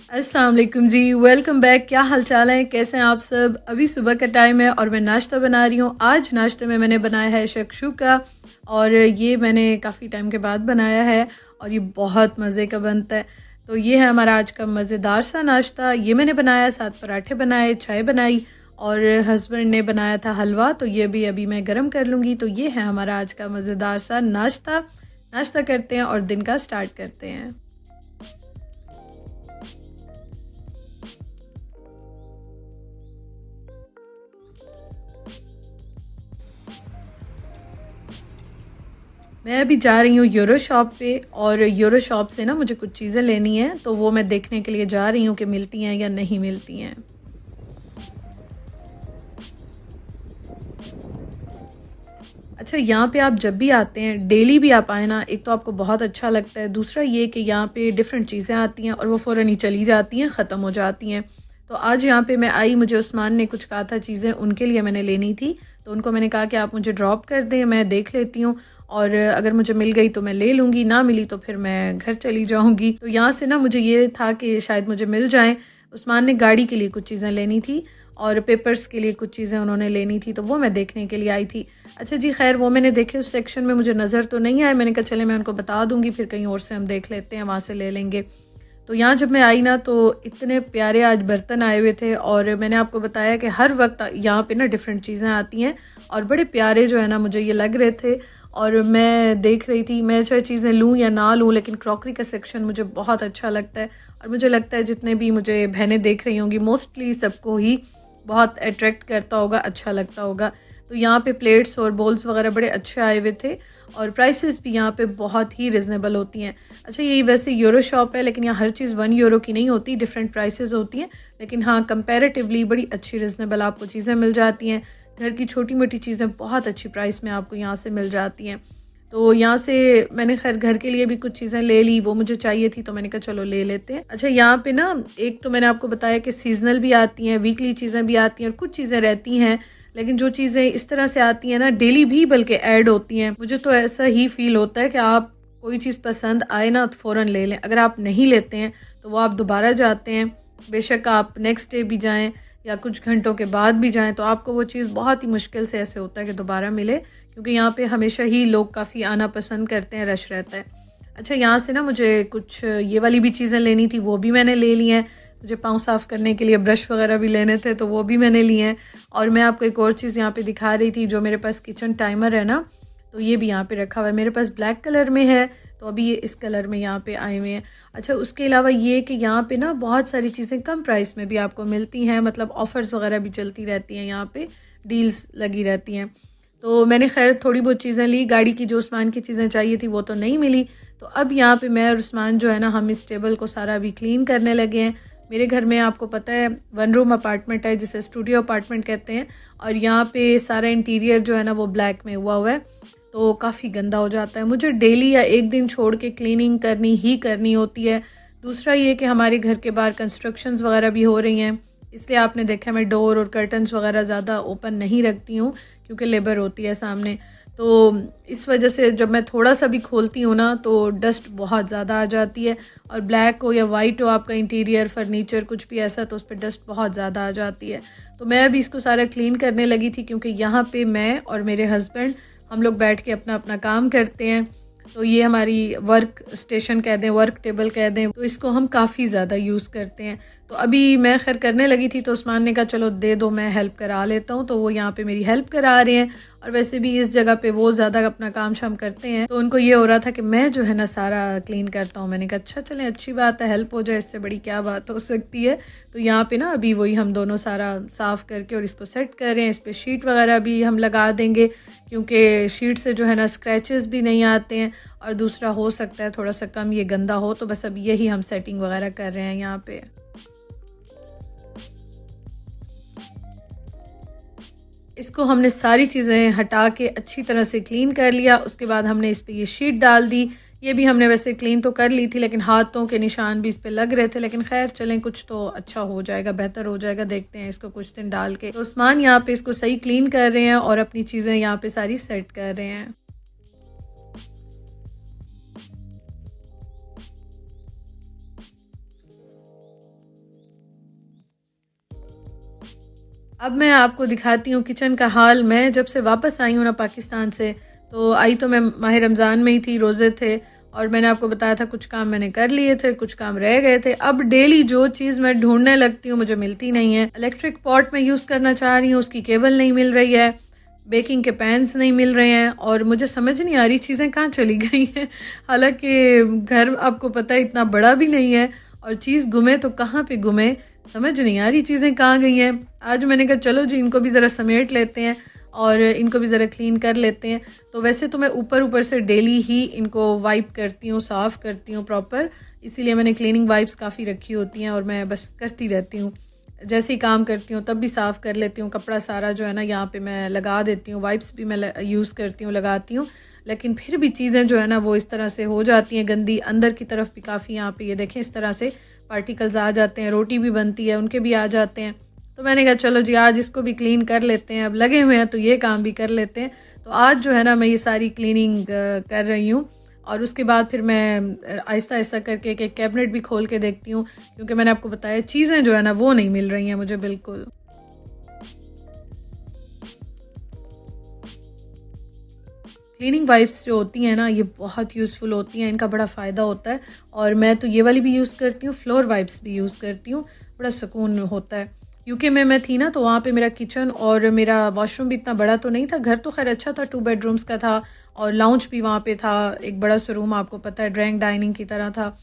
अस्सलाम वालेकुम जी, welcome back. क्या हाल चाल है, कैसे हैं आप सब। अभी सुबह का टाइम है और मैं नाश्ता बना रही हूँ। आज नाश्ते में मैंने बनाया है शक्शूका और ये मैंने काफ़ी टाइम के बाद बनाया है और ये बहुत मज़े का बनता है। तो ये है हमारा आज का मज़ेदार सा नाश्ता। ये मैंने बनाया, साथ पराठे बनाए, चाय बनाई और हस्बैंड ने बनाया था हलवा, तो ये भी अभी मैं गर्म कर लूँगी। तो ये है हमारा आज का मज़ेदार सा नाश्ता। नाश्ता करते हैं और दिन का स्टार्ट करते हैं। मैं अभी जा रही हूँ यूरो शॉप पे और यूरो शॉप से ना मुझे कुछ चीज़ें लेनी हैं, तो वो मैं देखने के लिए जा रही हूँ कि मिलती हैं या नहीं मिलती हैं। अच्छा, यहाँ पे आप जब भी आते हैं, डेली भी आप आए ना, एक तो आपको बहुत अच्छा लगता है, दूसरा ये कि यहाँ पे डिफरेंट चीज़ें आती हैं और वो फ़ौरन ही चली जाती हैं, ख़त्म हो जाती हैं। तो आज यहाँ पे मैं आई, मुझे उस्मान ने कुछ कहा था चीज़ें उनके लिए मैंने लेनी थी, तो उनको मैंने कहा कि आप मुझे ड्रॉप कर दें, मैं देख लेती हूँ और अगर मुझे मिल गई तो मैं ले लूँगी, ना मिली तो फिर मैं घर चली जाऊँगी। तो यहाँ से ना मुझे ये था कि शायद मुझे मिल जाएँ। उस्मान ने गाड़ी के लिए कुछ चीज़ें लेनी थी और पेपर्स के लिए कुछ चीज़ें उन्होंने लेनी थी, तो वो मैं देखने के लिए आई थी। अच्छा जी, खैर वो मैंने देखे, उस सेक्शन में मुझे नज़र तो नहीं आए। मैंने कहा चले मैं उनको बता दूंगी, फिर कहीं और से हम देख लेते हैं, वहाँ से ले लेंगे। तो यहाँ जब मैं आई ना, तो इतने प्यारे आज बर्तन आए हुए थे और मैंने आपको बताया कि हर वक्त यहाँ पे ना डिफरेंट चीज़ें आती हैं और बड़े प्यारे जो है ना मुझे ये लग रहे थे। और मैं देख रही थी, मैं चाहे चीज़ें लूँ या ना लूँ, लेकिन क्रॉकरी का सेक्शन मुझे बहुत अच्छा लगता है और मुझे लगता है जितने भी मुझे बहनें देख रही होंगी, मोस्टली सबको ही बहुत अट्रैक्ट करता होगा, अच्छा लगता होगा। तो यहाँ पे प्लेट्स और बोल्स वगैरह बड़े अच्छे आए हुए थे और प्राइसेस भी यहाँ पे बहुत ही रिजनेबल होती हैं। अच्छा, ये वैसे यूरो शॉप है, लेकिन यहाँ हर चीज़ 1 यूरो की नहीं होती, डिफरेंट प्राइसेस होती हैं, लेकिन हाँ कंपैरेटिवली बड़ी अच्छी रिजनेबल आपको चीज़ें मिल जाती हैं। घर की छोटी मोटी चीज़ें बहुत अच्छी प्राइस में आपको यहाँ से मिल जाती हैं। तो यहाँ से मैंने खैर घर के लिए भी कुछ चीज़ें ले ली, वो मुझे चाहिए थी तो मैंने कहा चलो ले लेते हैं। अच्छा, यहाँ पे ना एक तो मैंने आपको बताया कि सीजनल भी आती हैं, वीकली चीज़ें भी आती हैं और कुछ चीज़ें रहती हैं, लेकिन जो चीज़ें इस तरह से आती हैं ना, डेली भी बल्कि ऐड होती हैं। मुझे तो ऐसा ही फील होता है कि आप कोई चीज़ पसंद आए ना तो फ़ौरन ले लें। अगर आप नहीं लेते हैं तो वो आप दोबारा जाते हैं, बेशक आप नेक्स्ट डे भी जाएँ या कुछ घंटों के बाद भी जाएँ, तो आपको वो चीज़ बहुत ही मुश्किल से ऐसे होता है कि दोबारा मिले, क्योंकि यहाँ पे हमेशा ही लोग काफ़ी आना पसंद करते हैं, रश रहता है। अच्छा, यहाँ से ना मुझे कुछ ये वाली भी चीज़ें लेनी थी, वो भी मैंने ले ली हैं। मुझे पाँव साफ़ करने के लिए ब्रश वगैरह भी लेने थे, तो वो भी मैंने लिए हैं। और मैं आपको एक और चीज़ यहाँ पे दिखा रही थी, जो मेरे पास किचन टाइमर है ना, तो ये भी यहाँ पे रखा हुआ है। मेरे पास ब्लैक कलर में है, तो अभी ये इस कलर में यहाँ पे आए हुए हैं। अच्छा, उसके अलावा ये कि यहाँ पे ना बहुत सारी चीज़ें कम प्राइस में भी आपको मिलती हैं, मतलब ऑफ़र्स वगैरह भी चलती रहती हैं, यहाँ पे डील्स लगी रहती हैं। तो मैंने खैर थोड़ी बहुत चीज़ें ली, गाड़ी की जो उस्मान की चीज़ें चाहिए थी वो तो नहीं मिली। तो अब यहाँ पे मैं और उस्मान जो है ना, हम इस टेबल को सारा अभी क्लीन करने लगे हैं। मेरे घर में आपको पता है 1 रूम अपार्टमेंट है, जिसे स्टूडियो अपार्टमेंट कहते हैं, और यहाँ पे सारा इंटीरियर जो है ना वो ब्लैक में हुआ हुआ है, तो काफ़ी गंदा हो जाता है। मुझे डेली या एक दिन छोड़ के क्लीनिंग करनी ही करनी होती है। दूसरा ये कि हमारे घर के बाहर कंस्ट्रक्शंस वगैरह भी हो रही हैं, इसलिए आपने देखा मैं डोर और कर्टन्स वगैरह ज़्यादा ओपन नहीं रखती हूँ, क्योंकि लेबर होती है सामने। तो इस वजह से जब मैं थोड़ा सा भी खोलती हूँ ना, तो डस्ट बहुत ज़्यादा आ जाती है, और ब्लैक हो या वाइट हो आपका इंटीरियर फर्नीचर कुछ भी ऐसा, तो उस पर डस्ट बहुत ज़्यादा आ जाती है। तो मैं अभी इसको सारा क्लीन करने लगी थी, क्योंकि यहाँ पे मैं और मेरे हस्बैंड हम लोग बैठ के अपना अपना काम करते हैं। तो ये हमारी वर्क स्टेशन कह दें, वर्क टेबल कह दें, तो इसको हम काफ़ी ज़्यादा यूज़ करते हैं। तो अभी मैं खैर करने लगी थी, तो उस्मान ने कहा चलो दे दो, मैं हेल्प करा लेता हूँ, तो वो यहाँ पे मेरी हेल्प करा रहे हैं। और वैसे भी इस जगह पे वो ज़्यादा अपना काम शाम करते हैं, तो उनको ये हो रहा था कि मैं जो है ना सारा क्लीन करता हूँ। मैंने कहा अच्छा चलें, अच्छी बात है, हेल्प हो जाए, इससे बड़ी क्या बात हो सकती है। तो यहाँ पे ना अभी वही हम दोनों सारा साफ़ करके और इसको सेट कर रहे हैं। इस पर शीट वगैरह भी हम लगा देंगे, क्योंकि शीट से जो है ना स्क्रैचेस भी नहीं आते हैं, और दूसरा हो सकता है थोड़ा सा कम ये गंदा हो, तो बस अब यही हम सेटिंग वगैरह कर रहे हैं यहाँ पे। इसको हमने सारी चीज़ें हटा के अच्छी तरह से क्लीन कर लिया। उसके बाद हमने इस पे ये शीट डाल दी। ये भी हमने वैसे क्लीन तो कर ली थी, लेकिन हाथों के निशान भी इस पे लग रहे थे, लेकिन खैर चलें, कुछ तो अच्छा हो जाएगा, बेहतर हो जाएगा, देखते हैं इसको कुछ दिन डाल के। तो उस्मान यहाँ पे इसको सही क्लीन कर रहे हैं और अपनी चीज़ें यहाँ पे सारी सेट कर रहे हैं। अब मैं आपको दिखाती हूँ किचन का हाल। मैं जब से वापस आई हूँ ना पाकिस्तान से, तो आई तो मैं माह रमज़ान में ही थी, रोज़े थे, और मैंने आपको बताया था कुछ काम मैंने कर लिए थे, कुछ काम रह गए थे। अब डेली जो चीज़ मैं ढूंढने लगती हूँ मुझे मिलती नहीं है। इलेक्ट्रिक पॉट मैं यूज़ करना चाह रही हूँ, उसकी केबल नहीं मिल रही है, बेकिंग के पैन्स नहीं मिल रहे हैं, और मुझे समझ नहीं आ रही चीज़ें कहाँ चली गई हैं। हालांकि घर आपको पता है इतना बड़ा भी नहीं है, और चीज़ गुमे तो कहाँ पे गुमे, समझ नहीं आ रही चीज़ें कहाँ गई हैं। आज मैंने कहा चलो जी इनको भी ज़रा समेट लेते हैं और इनको भी ज़रा क्लीन कर लेते हैं। तो वैसे तो मैं ऊपर ऊपर से डेली ही इनको वाइप करती हूँ, साफ़ करती हूँ प्रॉपर, इसीलिए मैंने क्लीनिंग वाइप्स काफ़ी रखी होती हैं और मैं बस करती रहती हूँ। जैसे ही काम करती हूँ तब भी साफ़ कर लेती हूँ। कपड़ा सारा जो है ना यहाँ पे मैं लगा देती हूँ, वाइप्स भी मैं यूज़ करती हूँ, लगाती हूँ, लेकिन फिर भी चीज़ें जो है ना वो इस तरह से हो जाती हैं गंदी। अंदर की तरफ भी काफ़ी यहाँ पे ये देखें इस तरह से पार्टिकल्स आ जाते हैं, रोटी भी बनती है उनके भी आ जाते हैं। तो मैंने कहा चलो जी आज इसको भी क्लीन कर लेते हैं, अब लगे हुए हैं तो ये काम भी कर लेते हैं। तो आज जो है ना मैं ये सारी क्लीनिंग कर रही हूँ, और उसके बाद फिर मैं आहिस्ता आहिस्ता करके एक कैबिनेट भी खोल के देखती हूँ, क्योंकि मैंने आपको बताया चीज़ें जो है ना वो नहीं मिल रही हैं मुझे बिल्कुल। क्लीनिंग वाइप्स जो होती हैं ना ये बहुत यूज़फुल होती हैं, इनका बड़ा फ़ायदा होता है। और मैं तो ये वाली भी यूज़ करती हूँ, फ्लोर वाइप्स भी यूज़ करती हूँ, बड़ा सुकून होता है। यूके में मैं थी ना तो वहाँ पे मेरा किचन और मेरा वॉशरूम भी इतना बड़ा तो नहीं था। घर तो खैर अच्छा था, 2 बेडरूम्स का था, और लाउंज भी वहाँ पे था, एक बड़ा सा रूम आपको पता है ड्राइंग डाइनिंग की तरह था।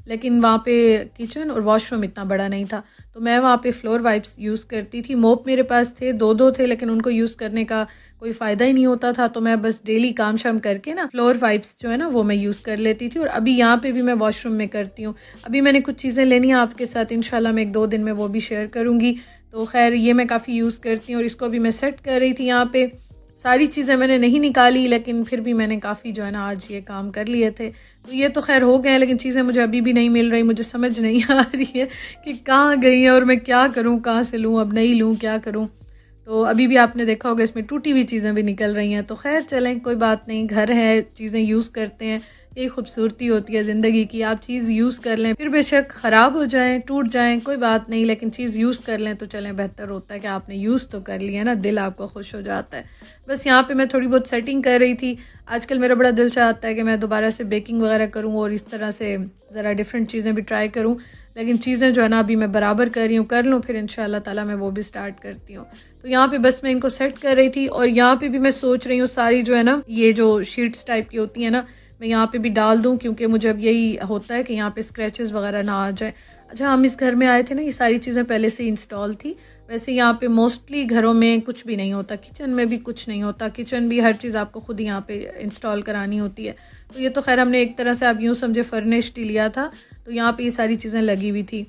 लेकिन वहाँ पे किचन और वॉशरूम इतना बड़ा नहीं था, तो मैं वहाँ पे फ्लोर वाइप्स यूज़ करती थी। मोप मेरे पास थे, दो थे, लेकिन उनको यूज़ करने का कोई फ़ायदा ही नहीं होता था, तो मैं बस डेली काम शाम करके ना फ्लोर वाइप्स जो है ना वो मैं यूज़ कर लेती थी। और अभी यहाँ पे भी मैं वॉशरूम में करती हूँ। अभी मैंने कुछ चीज़ें लेनी है आपके साथ, इंशाल्लाह मैं 1-2 दिन में वो भी शेयर करूँगी। तो खैर ये मैं काफ़ी यूज़ करती हूँ, और इसको अभी मैं सेट कर रही थी। यहाँ पे सारी चीज़ें मैंने नहीं निकाली, लेकिन फिर भी मैंने काफ़ी जो है ना आज ये काम कर लिए थे। तो ये तो खैर हो गए हैं, लेकिन चीज़ें मुझे अभी भी नहीं मिल रही। मुझे समझ नहीं आ रही है कि कहाँ गई हैं और मैं क्या करूँ, कहाँ से लूँ, अब नहीं लूँ क्या करूँ। तो अभी भी आपने देखा होगा इसमें टूटी हुई चीज़ें भी निकल रही हैं। तो खैर चलें, कोई बात नहीं, घर है, चीज़ें यूज़ करते हैं, यही खूबसूरती होती है ज़िंदगी की। आप चीज़ यूज़ कर लें, फिर बेशक ख़राब हो जाएं, टूट जाएं, कोई बात नहीं, लेकिन चीज़ यूज़ कर लें तो चलें, बेहतर होता है कि आपने यूज़ तो कर लिया ना, दिल आपका खुश हो जाता है। बस यहाँ पे मैं थोड़ी बहुत सेटिंग कर रही थी। आजकल मेरा बड़ा दिल चाहता है कि मैं दोबारा से बेकिंग वगैरह करूँ और इस तरह से ज़रा डिफरेंट चीज़ें भी ट्राई करूँ, लेकिन चीज़ें जो है ना अभी मैं बराबर कर रही हूँ, कर लूँ फिर इंशाअल्लाह ताला मैं वो भी स्टार्ट करती हूँ। तो यहाँ पे बस मैं इनको सेट कर रही थी, और यहाँ पे भी मैं सोच रही हूँ सारी जो है ना ये जो शीट्स टाइप की होती है ना मैं यहाँ पे भी डाल दूँ, क्योंकि मुझे अब यही होता है कि यहाँ पे स्क्रैचेस वगैरह ना आ जाए। अच्छा, हम इस घर में आए थे ना, ये सारी चीज़ें पहले से इंस्टॉल थी। वैसे यहाँ पे मोस्टली घरों में कुछ भी नहीं होता, किचन में भी कुछ नहीं होता, किचन भी हर चीज़ आपको खुद यहाँ पे इंस्टॉल करानी होती है। तो ये तो खैर हमने एक तरह से आप यूँ समझे फर्निश्ड ही लिया था, तो यहाँ पे ये सारी चीज़ें लगी हुई थी।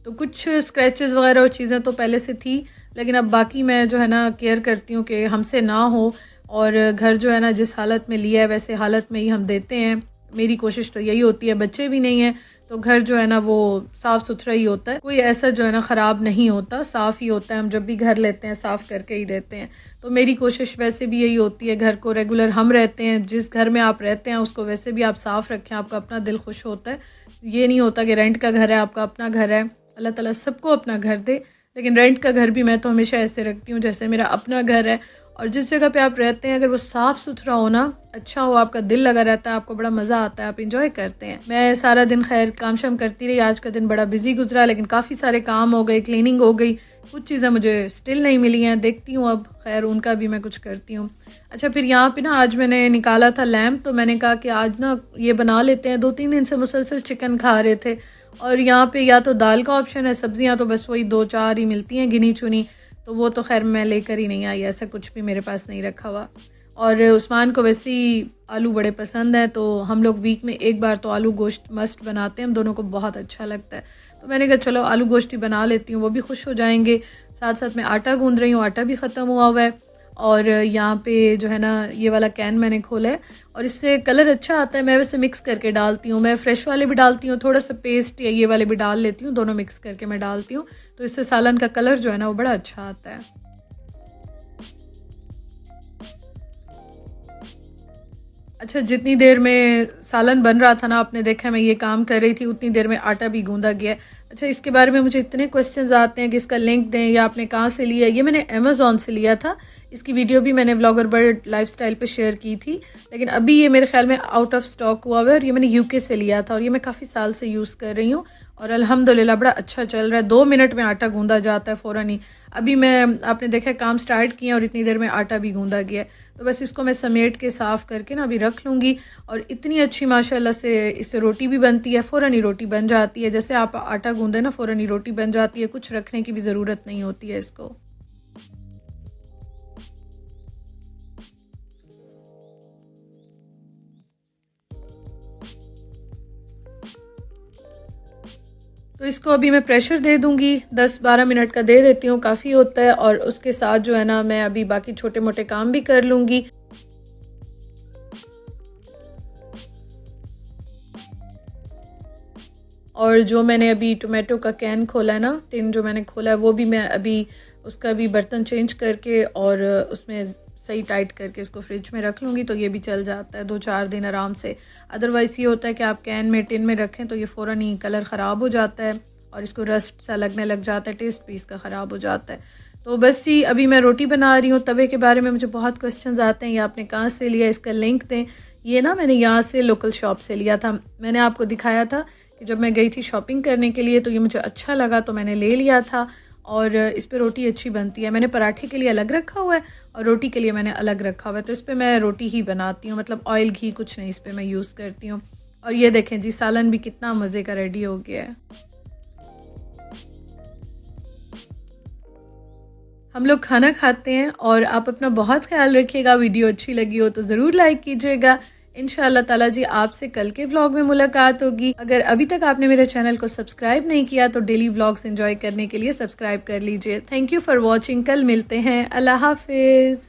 तो कुछ स्क्रैचेस वगैरह और चीज़ें तो पहले से थी, लेकिन अब बाकी मैं जो है ना केयर करती हूँ कि हमसे ना हो, और घर जो है ना जिस हालत में लिया है वैसे हालत में ही हम देते हैं। मेरी कोशिश तो यही होती है, बच्चे भी नहीं हैं तो घर जो है ना वो साफ़ सुथरा ही होता है, कोई ऐसा जो है ना ख़राब नहीं होता, साफ़ ही होता है। हम जब भी घर लेते हैं साफ़ करके ही देते हैं। तो मेरी कोशिश वैसे भी यही होती है, घर को रेगुलर हम रहते हैं, जिस घर में आप रहते हैं उसको वैसे भी आप साफ़ रखें, आपका अपना दिल खुश होता है। ये नहीं होता कि रेंट का घर है, आपका अपना घर है। अल्लाह ताला सबको अपना घर दे, लेकिन रेंट का घर भी मैं तो हमेशा ऐसे रखती हूँ जैसे मेरा अपना घर है। और जिस जगह पे आप रहते हैं अगर वो साफ़ सुथरा हो ना, अच्छा हो, आपका दिल लगा रहता है, आपको बड़ा मज़ा आता है, आप इंजॉय करते हैं। मैं सारा दिन खैर काम शाम करती रही, आज का दिन बड़ा बिजी गुजरा, लेकिन काफ़ी सारे काम हो गए, क्लीनिंग हो गई, कुछ चीज़ें मुझे स्टिल नहीं मिली हैं, देखती हूँ अब खैर उनका भी मैं कुछ करती हूँ। अच्छा, फिर यहाँ पे ना आज मैंने निकाला था लैम्प, तो मैंने कहा कि आज ना ये बना लेते हैं। 2-3 दिन से मुसलसल चिकन खा रहे थे, और यहाँ पे या तो दाल का ऑप्शन है, सब्जियाँ तो बस वही 2-4 ही मिलती हैं गिनी चुनी, तो वो तो खैर मैं लेकर ही नहीं आई, ऐसा कुछ भी मेरे पास नहीं रखा हुआ। और उस्मान को वैसे ही आलू बड़े पसंद है, तो हम लोग वीक में एक बार तो आलू गोश्त मस्ट बनाते हैं, हम दोनों को बहुत अच्छा लगता है। तो मैंने कहा चलो आलू गोश्त ही बना लेती हूँ, वो भी खुश हो जाएंगे। साथ साथ मैं आटा गूंद रही हूँ, आटा भी ख़त्म हुआ हुआ है। और यहाँ पे जो है ना ये वाला कैन मैंने खोला है, और इससे कलर अच्छा आता है। मैं वैसे मिक्स करके डालती हूँ, मैं फ्रेश वाले भी डालती हूँ, थोड़ा सा पेस्ट या ये वाले भी डाल लेती हूँ, दोनों मिक्स करके मैं डालती हूँ, तो इससे सालन का कलर जो है ना वो बड़ा अच्छा आता है। अच्छा, जितनी देर में सालन बन रहा था ना, आपने देखा मैं ये काम कर रही थी, उतनी देर में आटा भी गूंदा गया है। अच्छा, इसके बारे में मुझे इतने क्वेश्चंस आते हैं कि इसका लिंक दें या आपने कहाँ से लिया। ये मैंने अमेज़ॉन से लिया था। इसकी वीडियो भी मैंने व्लॉगर बर्ड लाइफस्टाइल पे शेयर की थी, लेकिन अभी ये मेरे ख्याल में आउट ऑफ स्टॉक हुआ हुआ है। और ये मैंने यूके से लिया था और ये मैं काफ़ी साल से यूज़ कर रही हूँ और अल्हम्दुलिल्लाह बड़ा अच्छा चल रहा है। 2 मिनट में आटा गूंदा जाता है फ़ौरन ही। अभी मैं, आपने देखा, काम स्टार्ट किया और इतनी देर में आटा भी गूंदा गया है। तो बस इसको मैं समेट के साफ़ करके ना अभी रख लूँगी। और इतनी अच्छी माशाल्लाह से इससे रोटी भी बनती है, फ़ौरन ही रोटी बन जाती है। जैसे आप आटा गूंदे ना, फ़ौरन ही रोटी बन जाती है, कुछ रखने की भी ज़रूरत नहीं होती है इसको। तो इसको अभी मैं प्रेशर दे दूंगी, 10-12 मिनट का दे देती हूँ, काफ़ी होता है। और उसके साथ जो है ना, मैं अभी बाकी छोटे मोटे काम भी कर लूँगी। और जो मैंने अभी टोमेटो का कैन खोला है ना, टिन जो मैंने खोला है, वो भी मैं अभी उसका भी बर्तन चेंज करके और उसमें सही टाइट करके इसको फ्रिज में रख लूँगी। तो ये भी चल जाता है 2-4 दिन आराम से। अदरवाइज़ ये होता है कि आप कैन में, टिन में रखें तो ये फ़ौरन ही कलर ख़राब हो जाता है और इसको रस्ट सा लगने लग जाता है, टेस्ट भी इसका ख़राब हो जाता है। तो बस ही अभी मैं रोटी बना रही हूँ। तवे के बारे में मुझे बहुत क्वेश्चंस आते हैं, ये आपने कहाँ से लिया, इसका लिंक दें। ये ना मैंने यहाँ से लोकल शॉप से लिया था। मैंने आपको दिखाया था कि जब मैं गई थी शॉपिंग करने के लिए तो ये मुझे अच्छा लगा तो मैंने ले लिया था। और इस पे रोटी अच्छी बनती है। मैंने पराठे के लिए अलग रखा हुआ है और रोटी के लिए मैंने अलग रखा हुआ है। तो इस पे मैं रोटी ही बनाती हूँ, मतलब ऑयल घी कुछ नहीं इस पे मैं यूज़ करती हूँ। और ये देखें जी, सालन भी कितना मज़े का रेडी हो गया है। हम लोग खाना खाते हैं और आप अपना बहुत ख्याल रखिएगा। वीडियो अच्छी लगी हो तो ज़रूर लाइक कीजिएगा। इंशाअल्लाह ताला जी आपसे कल के व्लॉग में मुलाकात होगी। अगर अभी तक आपने मेरे चैनल को सब्सक्राइब नहीं किया तो डेली व्लॉग्स एंजॉय करने के लिए सब्सक्राइब कर लीजिए। Thank you for watching. कल मिलते हैं। अल्लाह हाफिज़।